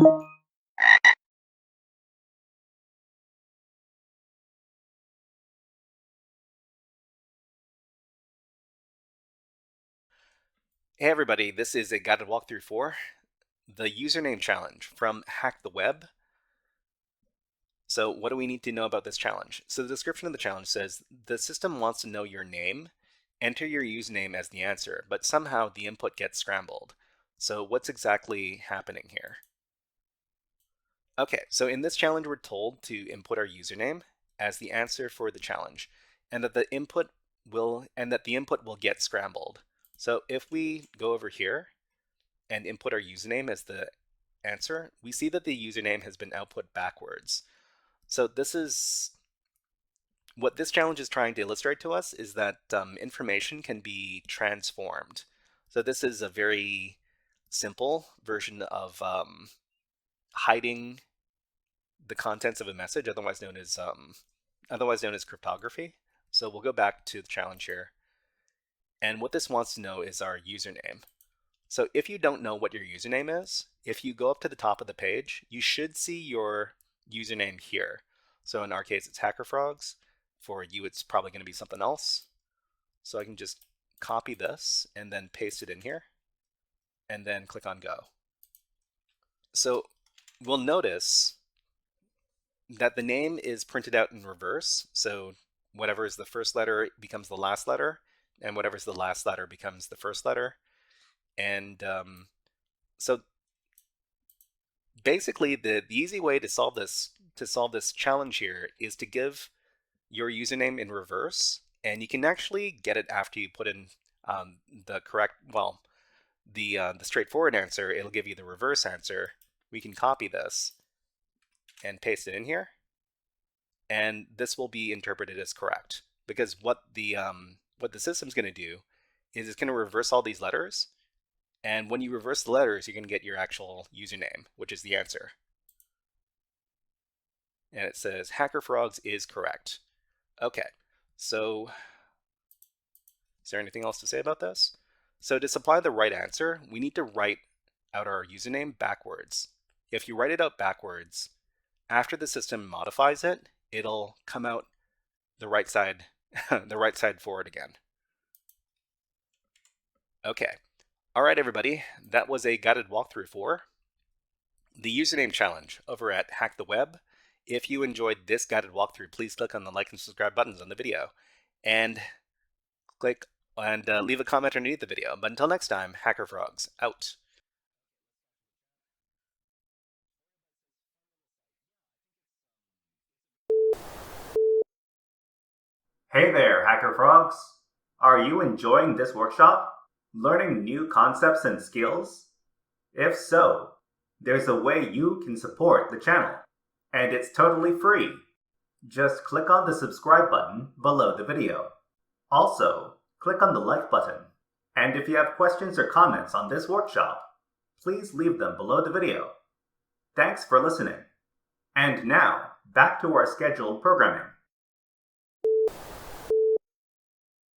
Hey everybody, this is a guided walkthrough for the username challenge from Hack the Web. So what do we need to know about this challenge? So the description of the challenge says, the system wants to know your name, enter your username as the answer, but somehow the input gets scrambled. So what's exactly happening here? Okay, so in this challenge we're told to input our username as the answer for the challenge, and that the input will get scrambled. So if we go over here and input our username as the answer, we see that the username has been output backwards. So this is what this challenge is trying to illustrate to us, is that information can be transformed. So this is a very simple version of hiding the contents of a message, otherwise known as cryptography. So we'll go back to the challenge here. And what this wants to know is our username. So if you don't know what your username is, if you go up to the top of the page, you should see your username here. So in our case, it's HackerFrogs. For you, it's probably going to be something else. So I can just copy this and then paste it in here and then click on Go. So we'll notice that the name is printed out in reverse. So whatever is the first letter becomes the last letter, and whatever's the last letter becomes the first letter. And so basically, the easy way to solve this challenge here is to give your username in reverse, and you can actually get it after you put in the straightforward answer. It'll give you the reverse answer. We can copy this and paste it in here, and this will be interpreted as correct, because what the system's going to do is it's going to reverse all these letters. And when you reverse the letters, you're going to get your actual username, which is the answer. And it says HackerFrogs is correct. Okay, so is there anything else to say about this? So to supply the right answer, we need to write out our username backwards. If you write it out backwards, after the system modifies it, it'll come out the right side, the right side forward again. Okay. All right, everybody, that was a guided walkthrough for the username challenge over at Hack the Web. If you enjoyed this guided walkthrough, please click on the like and subscribe buttons on the video and click and leave a comment underneath the video. But until next time, HackerFrogs out. Hey there, HackerFrogs! Are you enjoying this workshop? Learning new concepts and skills? If so, there's a way you can support the channel, and it's totally free. Just click on the subscribe button below the video. Also, click on the like button. And if you have questions or comments on this workshop, please leave them below the video. Thanks for listening. And now, back to our scheduled programming.